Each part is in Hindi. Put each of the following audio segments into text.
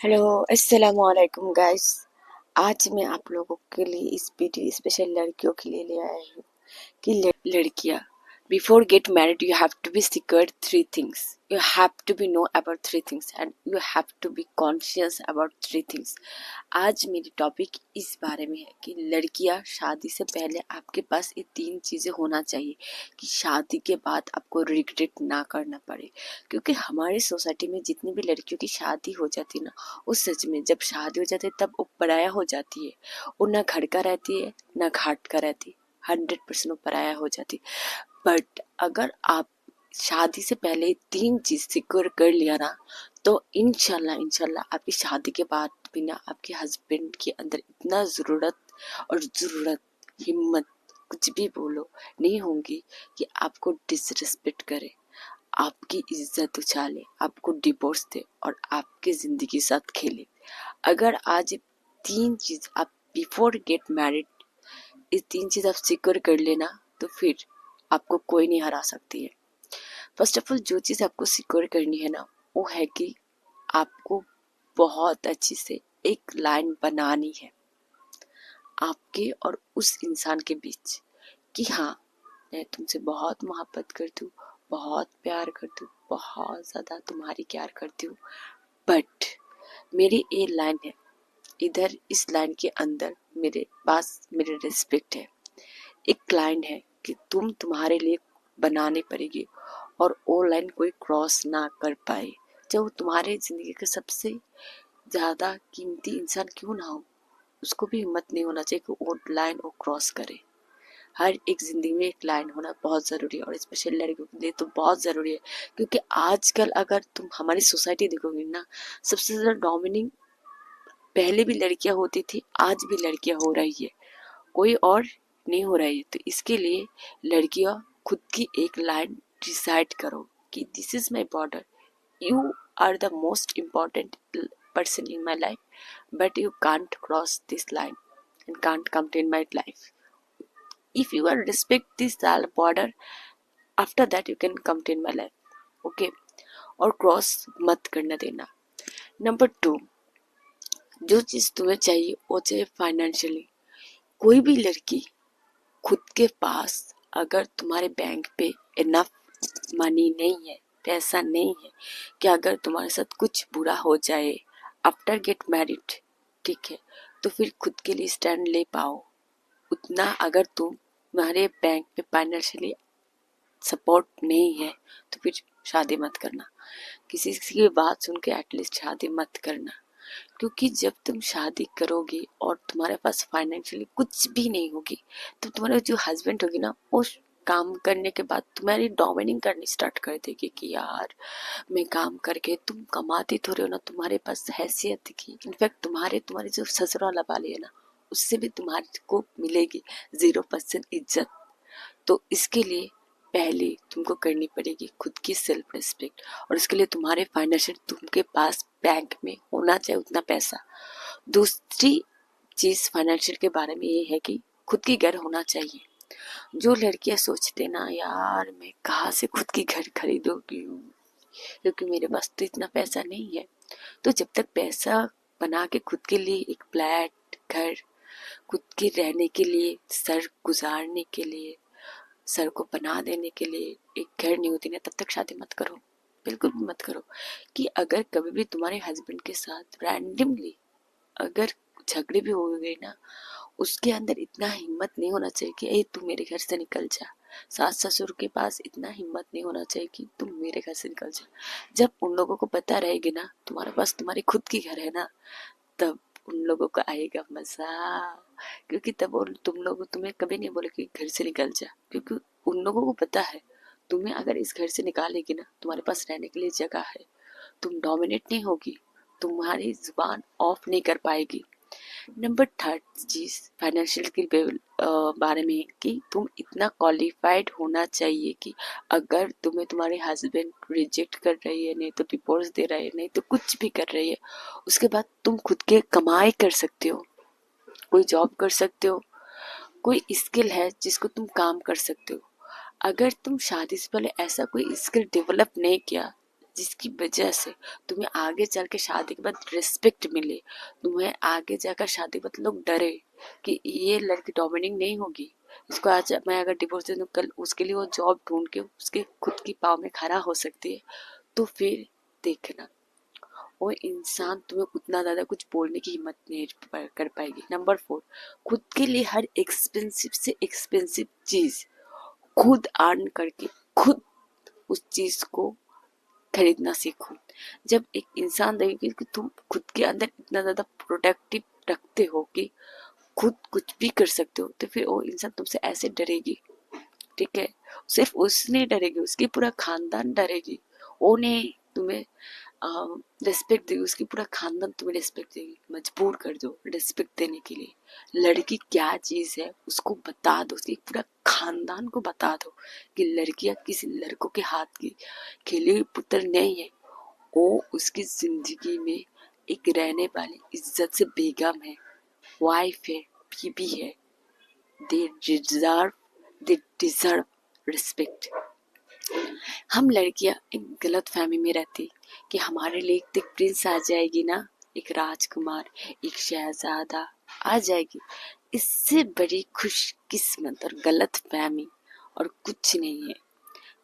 हेलो अस्सलाम वालेकुम गाइस। आज मैं आप लोगों के लिए इस वीडियो स्पेशल लड़कियों के लिए ले आया हूँ कि लड़कियाँ before get married you have to be secure three things, you have to be know about three things and you have to be conscious about three things. आज मेरी टॉपिक इस बारे में है कि लड़कियां शादी से पहले आपके पास ये तीन चीज़ें होना चाहिए कि शादी के बाद आपको रिग्रेट ना करना पड़े। क्योंकि हमारी सोसाइटी में जितनी भी लड़कियों की शादी हो जाती है ना, वो सच में जब शादी हो जाती है तब वो पराया हो जाती है। वो ना घर का रहती है ना घाट का रहती, 100% वो पराया हो जाती। बट अगर आप शादी से पहले तीन चीज सिक्योर कर लिया ना, तो इंशाल्लाह इंशाल्लाह आपकी शादी के बाद भी ना आपके हस्बैंड के अंदर इतना जरूरत हिम्मत कुछ भी बोलो नहीं होंगी कि आपको डिसरिस्पेक्ट करे, आपकी इज्जत उछाले, आपको डिवोर्स दे और आपकी जिंदगी साथ खेले। अगर आज तीन चीज आप बिफोर गेट मैरिड ये तीन चीज आप सिक्योर कर लेना, तो फिर आपको कोई नहीं हरा सकती है। फर्स्ट ऑफ ऑल जो चीज आपको सिक्योर करनी है ना, वो है कि आपको बहुत अच्छी से एक लाइन बनानी है आपके और उस इंसान के बीच कि हाँ, मैं तुमसे बहुत मोहब्बत करती हूँ, बहुत प्यार करती हूँ, बहुत ज्यादा तुम्हारी केयर करती हूँ। बट मेरी ये लाइन है, इधर इस लाइन के अंदर मेरे पास मेरे रिस्पेक्ट है। एक लाइन है कि तुम्हारे लिए बनानी पड़ेगी और वो लाइन कोई क्रॉस ना कर पाए। जब वो तुम्हारे जिंदगी का सबसे ज्यादा कीमती इंसान क्यों ना हो, उसको भी हिम्मत नहीं होना चाहिए कि वो लाइन वो क्रॉस करे। हर एक जिंदगी में एक लाइन होना बहुत जरूरी है और स्पेशल लड़कियों के लिए तो बहुत जरूरी है। क्योंकि आजकल अगर तुम हमारी सोसाइटी देखोगे ना, सबसे ज्यादा डोमिनिंग पहले भी लड़कियां होती थी, आज भी लड़कियां हो रही है, कोई और नहीं हो रही है। तो इसके लिए लड़कियां खुद की एक लाइन डिसाइड करो कि this is my border, you are the most important person in my life, but you can't cross this line and can't come in my life. If you are respect this border, after that you can come in my life, okay? और क्रॉस मत करना देना। नंबर टू, जो चीज तुम्हें चाहिए वो चाहिए फाइनेंशियली। कोई भी लड़की खुद के पास अगर तुम्हारे बैंक पे इनफ मनी नहीं है, पैसा नहीं है कि अगर तुम्हारे साथ कुछ बुरा हो जाए आफ्टर गेट मैरिड, ठीक है, तो फिर खुद के लिए स्टैंड ले पाओ उतना, अगर तुम्हारे बैंक पे फाइनेंशियली सपोर्ट नहीं है तो फिर शादी मत करना। किसी की बात सुन के एटलीस्ट शादी मत करना। क्योंकि जब तुम शादी करोगे और तुम्हारे पास फाइनेंशियली कुछ भी नहीं होगी, तो तुम्हारे जो हस्बैंड होगी ना, वो काम करने के बाद तुम्हारी डोमिनिंग करनी स्टार्ट कर देगी कि यार मैं काम करके, तुम कमाती थोड़े हो ना, तुम्हारे पास हैसियत दिखी। इनफैक्ट तुम्हारे तुम्हारी जो ससुराल वाली है ना, उससे भी तुम्हारे को मिलेगी 0% इज्जत। तो इसके लिए पहले तुमको करनी पड़ेगी खुद की सेल्फ रिस्पेक्ट, और इसके लिए तुम्हारे फाइनेंशियल तुमके पास बैंक में होना चाहिए उतना पैसा। दूसरी चीज फाइनेंशियल के बारे में ये है कि खुद की घर होना चाहिए। जो लड़कियां सोचते ना यार मैं कहाँ से खुद की घर खरीदूंगी क्योंकि मेरे पास तो इतना पैसा नहीं है, तो जब तक पैसा बना के खुद के लिए एक फ्लैट घर, खुद के रहने के लिए, सर गुजारने के लिए, सर को बना देने के लिए एक घर नहीं होती ना, तब तक शादी मत करो, बिल्कुल भी मत करो। कि अगर कभी भी तुम्हारे हस्बैंड के साथ रैंडमली अगर झगड़े भी हो गए ना, उसके अंदर इतना हिम्मत नहीं होना चाहिए कि ए तू मेरे घर से निकल जा। सास ससुर के पास इतना हिम्मत नहीं होना चाहिए कि तुम मेरे घर से निकल जा। जब उन लोगों को पता रहेगी ना तुम्हारे पास तुम्हारी खुद की घर है ना, तब उन लोगों को आएगा मजा। क्योंकि तब वो तुम लोग तुम्हें कभी नहीं बोले कि घर से निकल जा, क्योंकि उन लोगों को पता है तुम्हें अगर इस घर से निकालेगी ना, तुम्हारे पास रहने के लिए जगह है, तुम डोमिनेट नहीं होगी, तुम्हारी जुबान ऑफ नहीं कर पाएगी। नंबर थर्ड चीज फाइनेंशियल के बारे में कि तुम इतना क्वालिफाइड होना चाहिए कि अगर तुम्हें तुम्हारे हस्बैंड रिजेक्ट कर रही है, नहीं तो डिवोर्स दे रहे हैं, नहीं तो कुछ भी कर रही है, उसके बाद तुम खुद के कमाई कर सकते हो, कोई जॉब कर सकते हो, कोई स्किल है जिसको तुम काम कर सकते हो। अगर तुम शादी से पहले ऐसा कोई स्किल डेवलप नहीं किया जिसकी वजह से तुम्हें आगे चल के शादी के बाद रिस्पेक्ट मिले, तुम्हें आगे जाकर शादी के बाद लोग डरे कि ये लड़की डोमिनेटिंग नहीं होगी, इसको आज मैं अगर डिवोर्स दे दूँ कल उसके लिए वो जॉब ढूंढ के उसके खुद की पाँव में खड़ा हो सकती है। तो फिर देखना वो इंसान तुम्हें उतना ज्यादा कुछ बोलने की हिम्मत नहीं कर पाएगी। नंबर 4, खुद के लिए हर एक्सपेंसिव से एक्सपेंसिव चीज खुद अर्न करके खुद उस चीज को खरीदना सीखो। जब एक इंसान देखेगी कि तुम खुद के अंदर इतना ज्यादा प्रोडक्टिव रखते हो कि खुद कुछ भी कर सकते हो, तो फिर वो इंसान तुमसे ऐसे डरेगी, ठीक है। सिर्फ उसने डरेगी, उसकी पूरा खानदान डरेगी। वो नहीं तुम्हें रिस्पेक्ट देगी, उसकी पूरा खानदान तुम्हें रिस्पेक्ट देगी। मजबूर कर दो रिस्पेक्ट देने के लिए। लड़की क्या चीज है उसको बता दो, उसके पूरा खानदान को बता दो कि लड़कियां किसी लड़कों के हाथ की खेली हुई पुत्र नहीं है। वो उसकी जिंदगी में एक रहने वाली इज्जत से बेगम है, वाइफ है, बीबी है। They deserve they deserve respect. हम लड़कियां एक गलत फहमी में रहती कि हमारे लिए एक प्रिंस आ जाएगी ना, एक राजकुमार, एक शहजादा आ जाएगी। इससे बड़ी खुशकिस्मत और गलत फहमी और कुछ नहीं है,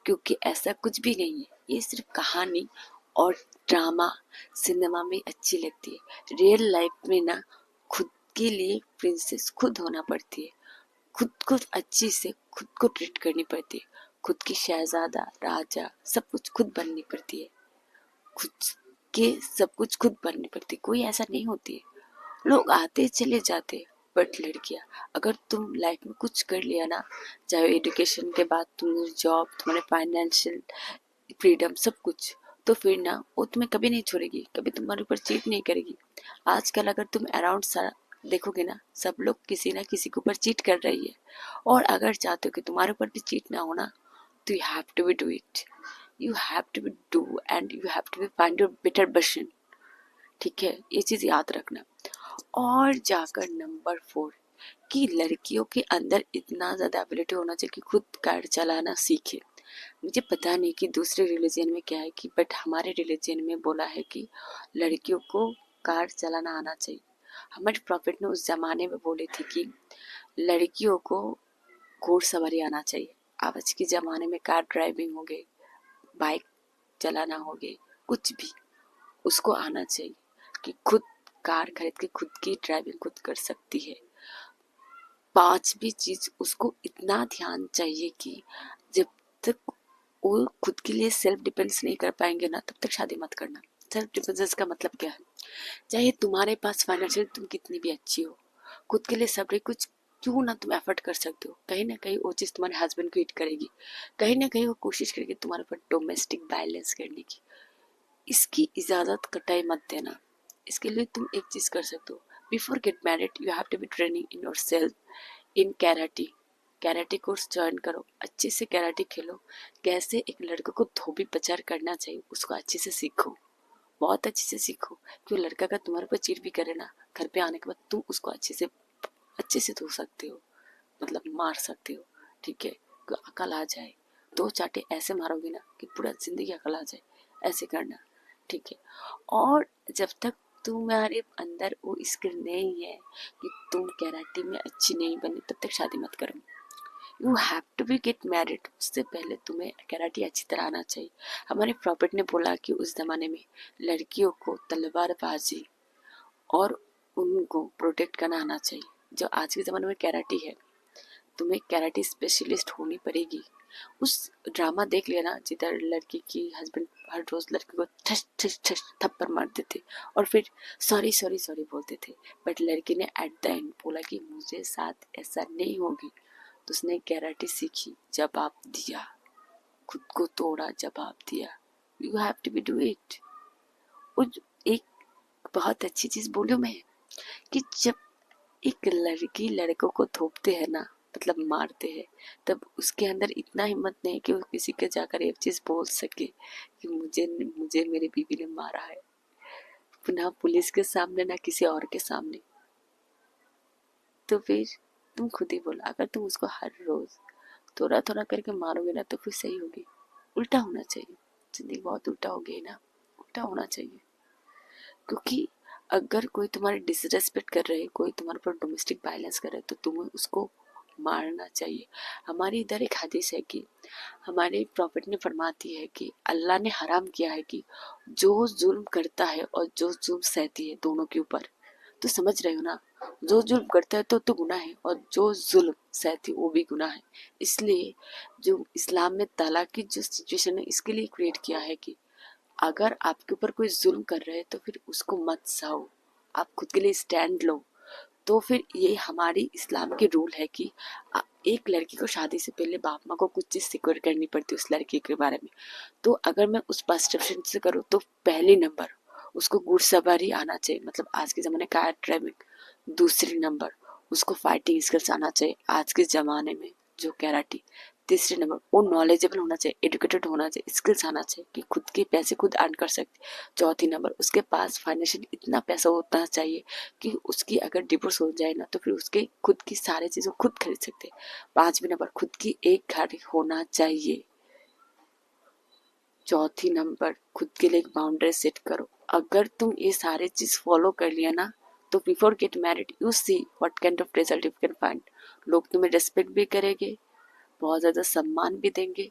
क्योंकि ऐसा कुछ भी नहीं है। ये सिर्फ कहानी और ड्रामा सिनेमा में अच्छी लगती है। रियल लाइफ में ना खुद के लिए प्रिंसेस खुद होना पड़ती है, खुद को अच्छी से खुद को ट्रीट करनी पड़ती है, खुद की शहजादा राजा सब कुछ खुद बननी पड़ती है, खुद के सब कुछ खुद बननी पड़ती है। कोई ऐसा नहीं होती है, लोग आते चले जाते हैं। बट लड़कियां, अगर तुम लाइफ में कुछ कर लिया ना, चाहे एजुकेशन के बाद तुमने जॉब, तुम्हारे फाइनेंशियल फ्रीडम सब कुछ, तो फिर ना वो तुम्हें कभी नहीं छोड़ेगी, कभी तुम्हारे ऊपर चीट नहीं करेगी। आजकल अगर तुम अराउंड सारा देखोगे ना, सब लोग किसी ना किसी के ऊपर चीट कर रही है। और अगर चाहते हो कि तुम्हारे ऊपर भी चीट ना होना, तो you have to be do it, you have to be do and you have to be find your better version, ठीक है। ये चीज याद रखना। और जाकर नंबर 4, कि लड़कियों के अंदर इतना ज्यादा एबिलिटी होना चाहिए कि खुद कार चलाना सीखे। मुझे पता नहीं कि दूसरे रिलीजन में क्या है कि, बट हमारे रिलीजन में बोला है कि लड़कियों को कार चलाना आना चाहिए। हमारे प्रॉफिट ने उस जमाने में बोले थे कि लड़कियों को घोड़सवारी आना चाहिए। आज के ज़माने में कार ड्राइविंग हो गई, बाइक चलाना हो गई, कुछ भी उसको आना चाहिए कि खुद कार खरीद के खुद की ड्राइविंग खुद कर सकती है। पांचवी चीज, उसको इतना ध्यान चाहिए कि जब तक वो खुद के लिए सेल्फ डिपेंडेंस नहीं कर पाएंगे ना, तब तक शादी मत करना। सेल्फ डिपेंडेंस का मतलब क्या है? चाहे तुम्हारे पास फाइनेंशियल तुम कितनी भी अच्छी हो, खुद के लिए सब कुछ क्यों ना तुम एफर्ट कर सकते हो, कहीं ना कहीं वो चीज़ तुम्हारे हस्बैंड को हिट करेगी, कहीं ना कहीं वो कोशिश करेगी तुम्हारे ऊपर डोमेस्टिक वायलेंस करने की। इसकी इजाज़त कटाई मत देना। इसके लिए तुम एक चीज़ कर सकते हो, before get married you have to be training in yourself in karate. Karate course join करो, अच्छे से कैराटे खेलो, कैसे एक लड़के को धोबी प्रचार करना चाहिए उसको अच्छे से सीखो, बहुत अच्छे से सीखो। कि वो लड़का का तुम्हारे ऊपर चीट भी करे ना, घर पे आने के बाद तुम उसको अच्छे से धो सकते हो, मतलब मार सकते हो, ठीक है। कि अकल आ जाए, दो चाटे ऐसे मारोगे ना कि पूरा जिंदगी अकल आ जाए, ऐसे करना, ठीक है। और जब तक तुम्हारे अंदर वो स्किल नहीं है कि तुम कैराटे में अच्छी नहीं बनी, तब तक शादी मत करो। You have to be get married, उससे पहले तुम्हें कैराटे अच्छी तरह आना चाहिए। हमारे प्रॉफिट ने बोला कि उस जमाने में लड़कियों को तलवारबाजी और उनको प्रोटेक्ट करना आना चाहिए। जो आज के ज़माने में कैराटी है, तुम्हें कैराटी स्पेशलिस्ट होनी पड़ेगी। उस ड्रामा देख लिया ना, जिधर लड़की की हस्बैंड हर रोज लड़की को ठस ठस ठस थप्पड़ मारते थे और फिर सॉरी सॉरी सॉरी बोलते थे, बट लड़की ने एट द एंड बोला कि मुझे साथ ऐसा नहीं होगी। तो उसने कैराटे सीखी, जवाब दिया, खुद को तोड़ा, जवाब दिया। You have to be do it. और एक बहुत अच्छी चीज बोलूं मैं, कि जब एक लड़की लड़कों को थोपते हैं ना, मतलब मारते हैं, तब उसके अंदर इतना हिम्मत नहीं कि वो किसी के जाकर एक चीज बोल सके कि मुझे मुझे मेरी बीवी ने मारा है, ना पुलिस के सामने ना किसी और के सामने। तो फिर तुम खुद ही बोलो, अगर तुम उसको हर रोज थोड़ा थोड़ा करके मारोगे ना, तो फिर सही होगी। उल्टा होना चाहिए, जिंदगी बहुत उल्टा हो गई ना, उल्टा होना चाहिए। क्योंकि अगर कोई तुम्हारी डिसरेस्पेक्ट कर रहे है, कोई तुम्हारे ऊपर डोमेस्टिक वायलेंस कर रहा है, तो तुम्हें उसको मारना चाहिए। हमारी इधर एक हदीस है कि हमारे प्रॉफिट ने फरमाती है कि अल्लाह ने हराम किया है कि जो जुल्म करता है और जो जुल्म सहती है दोनों के ऊपर, तो समझ रहे हो ना, जो जुल्म करता है तो गुनाह है, और जो जुल्म सहती है वो भी गुनाह है। इसलिए जो इस्लाम में तलाक की जो सिचुएशन है इसके लिए क्रिएट किया है कि अगर आपके ऊपर कोई जुल्म कर रहा है तो फिर उसको मत सहो, आप खुद के लिए स्टैंड लो। तो फिर ये हमारी इस्लाम के रूल है कि एक लड़की को शादी से पहले बाप माँ को कुछ चीज़ सिक्योर करनी पड़ती है उस लड़की के बारे में। तो अगर मैं उस परसेप्शन से करूँ तो पहली नंबर उसको घुड़सवारी आना चाहिए, मतलब आज के ज़माने कार ड्राइविंग। दूसरी नंबर उसको फाइटिंग स्किल्स आना चाहिए आज के ज़माने में, जो कैराटी। तीसरे नंबर वो नॉलेजेबल होना चाहिए, एजुकेटेड होना चाहिए, स्किल्स आना चाहिए कि खुद के पैसे खुद अर्न कर सकते। चौथी नंबर उसके पास फाइनेंशियल इतना पैसा होना चाहिए कि उसकी अगर डिवोर्स हो जाए ना तो फिर उसके खुद की सारी चीज़ें खुद खरीद सकते। पांचवी नंबर खुद की एक घर होना चाहिए। चौथी नंबर खुद के लिए एक बाउंड्री सेट करो। अगर तुम ये सारे चीज फॉलो कर लिया ना तो before get married you see what kind of result you can find. लोग तुम्हें रेस्पेक्ट भी करेंगे, बहुत ज्यादा सम्मान भी देंगे,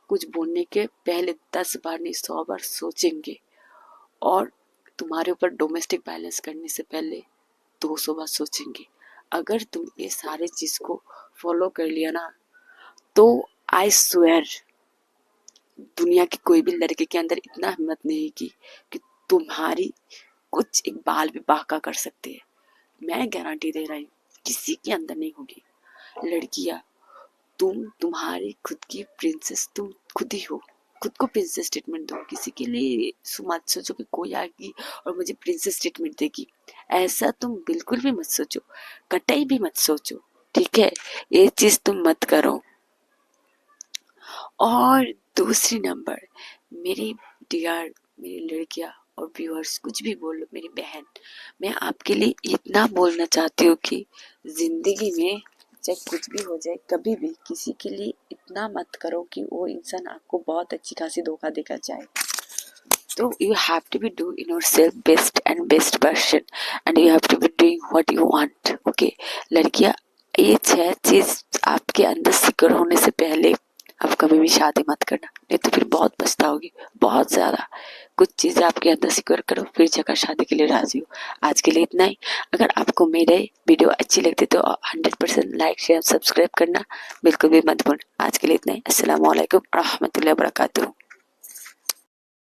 कुछ बोलने के पहले 10 बार नहीं 100 बार सोचेंगे, और तुम्हारे ऊपर डोमेस्टिक वायलेंस करने से पहले 200 बार सोचेंगे। अगर तुम ये सारे चीज को फॉलो कर लिया ना तो आई स्वेयर दुनिया की कोई भी लड़के के अंदर इतना हिम्मत नहीं की कि तुम्हारी कुछ एक बाल भी बांका कर सकते हैं। मैं गारंटी दे रही हूँ किसी के अंदर नहीं होगी। लड़कियां तुम्हारी खुद की प्रिंसेस तुम खुद ही हो, खुद को प्रिंसेस ट्रीटमेंट दो। किसी के लिए मत सोचो कि कोई आएगी और मुझे प्रिंसेस ट्रीटमेंट देगी, ऐसा तुम बिल्कुल भी मत सोचो, कतई भी मत सोचो, ठीक है? ये चीज तुम मत करो। और दूसरी नंबर मेरी डियर, मेरी लड़कियां और व्यूअर्स, कुछ भी बोलो मेरी बहन, मैं आपके लिए इतना बोलना चाहती हूँ कि जिंदगी में चाहे कुछ भी हो जाए कभी भी किसी के लिए इतना मत करो कि वो इंसान आपको बहुत अच्छी खासी धोखा देकर जाए। तो you have to be do in yourself best and best version and you have to be doing what you want, okay? लड़कियां, ये 6 चीज आपके अंदर सिक्योर होने से पहले आप कभी भी शादी मत करना, नहीं तो फिर बहुत पछताओगी, बहुत ज्यादा। कुछ चीजें आपके अंदर सिक्योर करो फिर जगह शादी के लिए राजी हो। आज के लिए इतना ही। अगर आपको मेरे वीडियो अच्छी लगती तो 100% लाइक शेयर सब्सक्राइब करना बिल्कुल भी मत भूलना। आज के लिए इतना ही। अस्सलाम वालेकुम रहमतुल्लाहि व बरकातुहू।